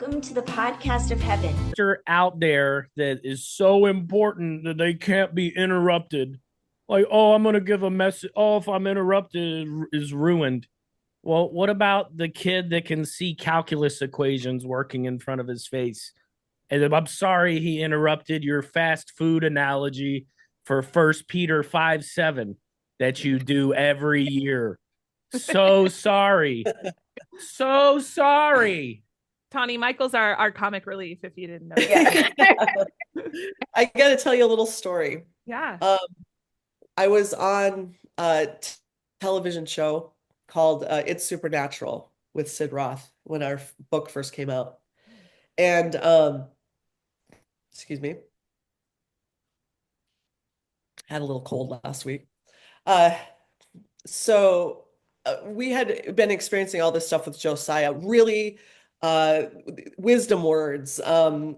Welcome to the podcast of heaven. Out there that is so important that they can't be interrupted. Like, oh, I'm going to give a message. Oh, if I'm interrupted, it is ruined. Well, what about the kid that can see calculus equations working in front of his face? And I'm sorry he interrupted your fast food analogy for First Peter 5:7 that you do every year. So sorry. So sorry. Tahni, Michael's our comic relief, if you didn't know. Yeah. I got to tell you a little story. Yeah. I was on a television show called It's Supernatural with Sid Roth when our book first came out. And excuse me, had a little cold last week. So we had been experiencing all this stuff with Josiah, really wisdom words,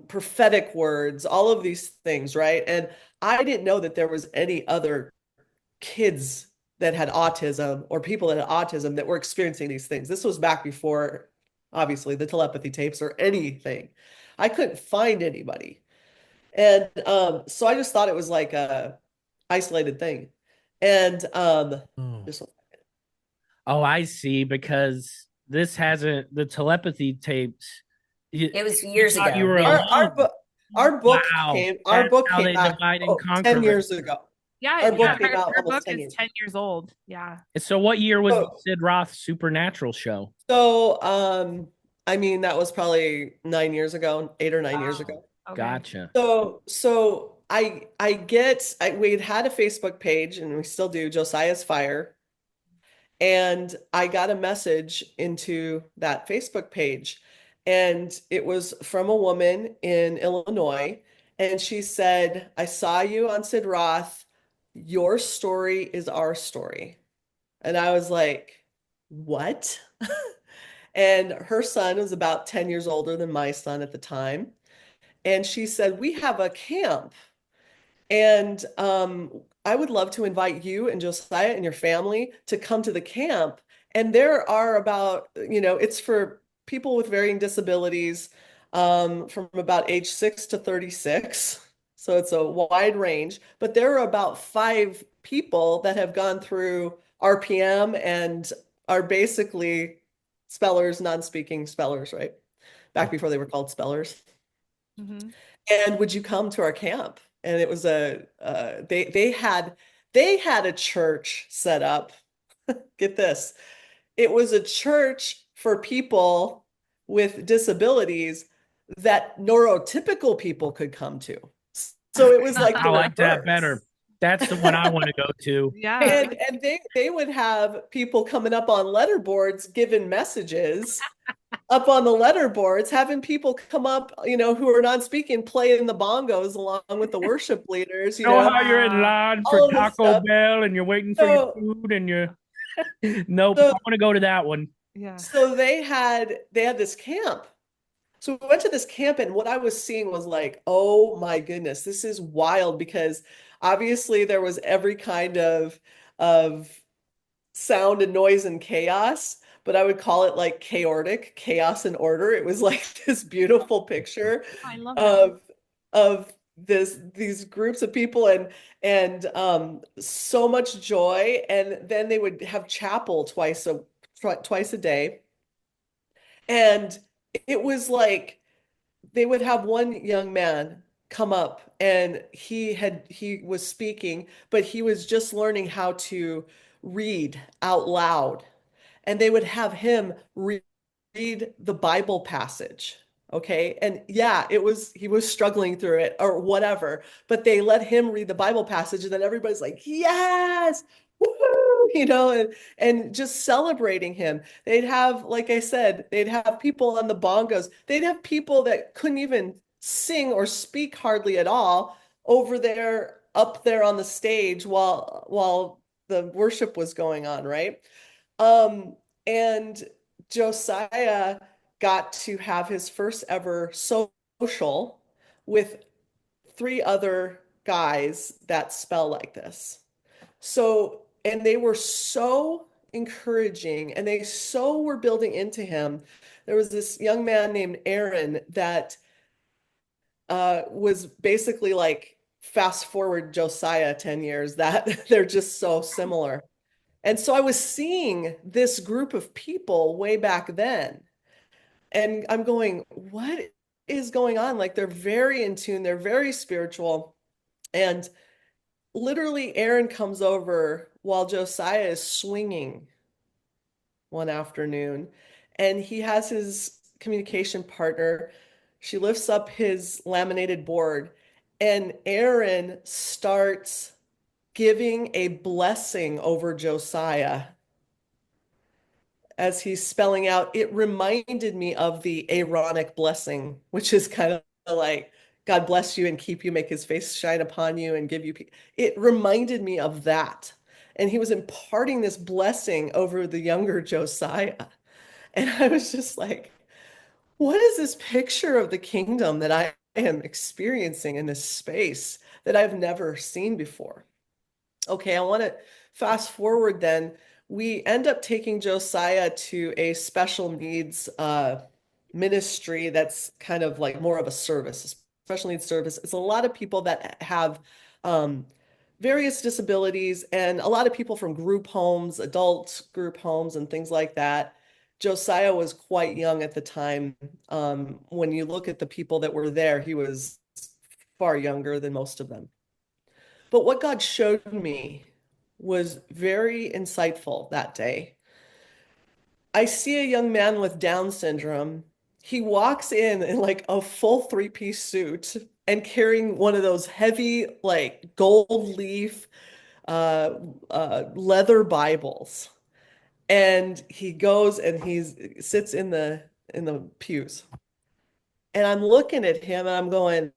prophetic words, all of these things, right? And I didn't know that there was any other kids that had autism or people that had autism that were experiencing these things. This was back before, obviously, the telepathy tapes or anything. I couldn't find anybody. And so I just thought it was like a isolated thing. And just Oh, I see. Because this hasn't the telepathy tapes. It was years ago. You were our book Wow. came That's how out they divide and conquer 10 years ago. Yeah, Our book yeah. came out Her almost book 10 is years. 10 years old. Yeah. So what year was So- the Sid Roth Supernatural show? So I mean that was probably 9 years ago, 8 or 9 years ago. Okay. Gotcha. So we'd had a Facebook page and we still do, Josiah's Fire. And I got a message into that Facebook page, and it was from a woman in Illinois. And she said, I saw you on Sid Roth. Your story is our story. And I was like, what? And her son was about 10 years older than my son at the time. And she said, we have a camp. And I would love to invite you and Josiah and your family to come to the camp. And there are about, it's for people with varying disabilities from about age 6 to 36. So it's a wide range. But there are about 5 people that have gone through RPM and are basically spellers, non-speaking spellers, right? Back before they were called spellers. Mm-hmm. And would you come to our camp? And it was they had a church set up. Get this. It was a church for people with disabilities that neurotypical people could come to. So it was like I like that better. That's the one I want to go to. Yeah. And they would have people coming up on letterboards giving messages up on the letterboards, having people come up, who are non-speaking, playing the bongos along with the worship leaders. You know how you're in line for all of this Taco stuff. Bell and you're waiting for your food and you're nope, I want to go to that one. Yeah. So they had this camp. So we went to this camp, and what I was seeing was like, oh my goodness, this is wild, because obviously there was every kind of sound and noise and chaos, but I would call it like chaotic, chaos and order. It was like this beautiful picture I love that. of these groups of people, and so much joy. And then they would have chapel twice a day. And it was like they would have one young man come up, and he was speaking, but he was just learning how to read out loud. And they would have him read the Bible passage. Okay. And yeah, he was struggling through it or whatever, but they let him read the Bible passage, and then everybody's like, yes, woohoo, and just celebrating him. They'd have, like I said, they'd have people on the bongos. They'd have people that couldn't even sing or speak hardly at all up there on the stage while the worship was going on, right? And Josiah got to have his first ever social with 3 other guys that spell like this. So, and they were so encouraging, and they so were building into him. There was this young man named Aaron that was basically like fast forward Josiah 10 years, that they're just so similar. And so I was seeing this group of people way back then, and I'm going, what is going on? Like they're very in tune, they're very spiritual. And literally, Aaron comes over while Josiah is swinging one afternoon, and he has his communication partner. She lifts up his laminated board, and Aaron starts giving a blessing over Josiah as he's spelling out. It reminded me of the Aaronic blessing, which is kind of like, God bless you and keep you, make his face shine upon you and give you peace. It reminded me of that. And he was imparting this blessing over the younger Josiah. And I was just like, what is this picture of the kingdom that I am experiencing in this space that I've never seen before? Okay, I want to fast forward then. We end up taking Josiah to a special needs ministry that's kind of like more of a service, a special needs service. It's a lot of people that have various disabilities, and a lot of people from group homes, adult group homes, and things like that. Josiah was quite young at the time. When you look at the people that were there, he was far younger than most of them. But what God showed me was very insightful that day. I see a young man with Down syndrome. He walks in like a full three-piece suit and carrying one of those heavy, like gold leaf leather Bibles. And he goes and he sits in the pews. And I'm looking at him and I'm going,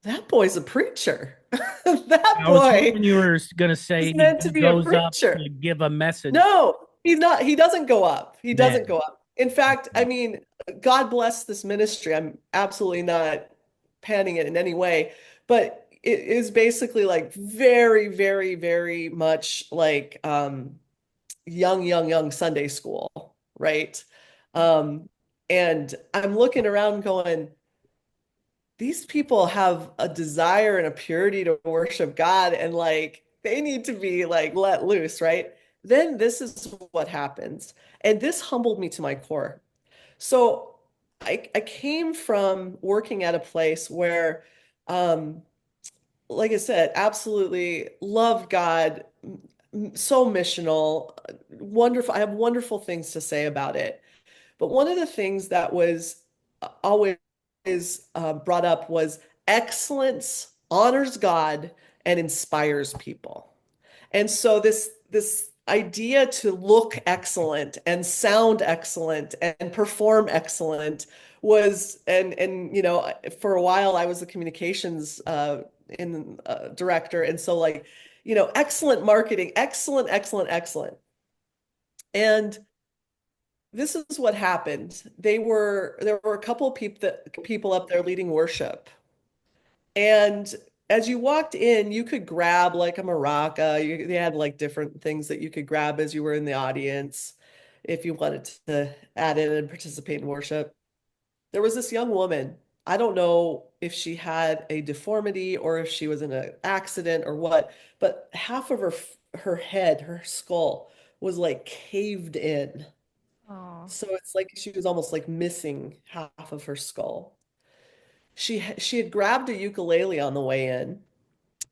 that boy's a preacher. That I was boy hoping you were going to say is meant to he be a goes up preacher. to give a message. No, he's not. He doesn't go up. He Man. doesn't go up. In fact, I mean, God bless this ministry. I'm absolutely not panning it in any way, but it is basically like very, very, very much like young Sunday school, right? And I'm looking around going, these people have a desire and a purity to worship God, and like they need to be like let loose, right? Then this is what happens. And this humbled me to my core. So I came from working at a place where, like I said, absolutely loved God, so missional, wonderful. I have wonderful things to say about it. But one of the things that was always brought up was excellence honors God and inspires people. And so this idea to look excellent and sound excellent and perform excellent was, and for a while I was the communications director, and so like excellent marketing, excellent. And this is what happened. There were a couple of people up there leading worship. And as you walked in, you could grab like a maraca. They had like different things that you could grab as you were in the audience if you wanted to add in and participate in worship. There was this young woman. I don't know if she had a deformity or if she was in an accident or what, but half of her head, her skull was like caved in. Oh. So it's like she was almost like missing half of her skull. She had grabbed a ukulele on the way in.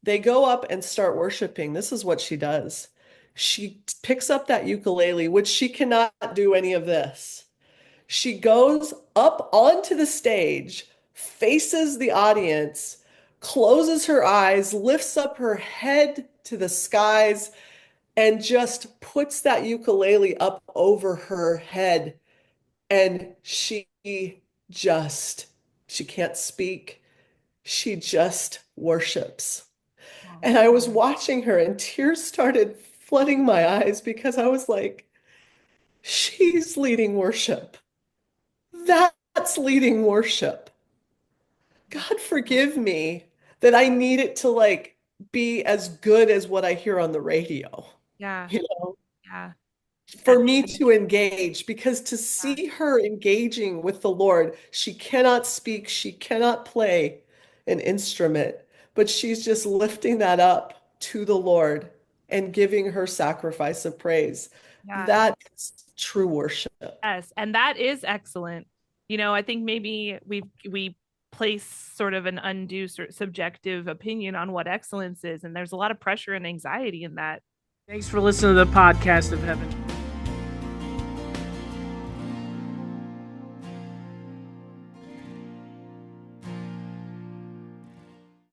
They go up and start worshiping. This is what she does. She picks up that ukulele, which she cannot do any of this. She goes up onto the stage, faces the audience, closes her eyes, lifts up her head to the skies, and just puts that ukulele up over her head. And just, she can't speak. She just worships. And I was watching her and tears started flooding my eyes because I was like, she's leading worship. That's leading worship. God forgive me that I need it to like be as good as what I hear on the radio. Yeah. You know? Yeah. for me to engage, because to see her engaging with the Lord, she cannot speak, she cannot play an instrument, but she's just lifting that up to the Lord and giving her sacrifice of praise. Yeah. That is true worship. Yes, and that is excellent. I think maybe we place sort of an undue subjective opinion on what excellence is, and there's a lot of pressure and anxiety in that. Thanks for listening to the podcast of heaven.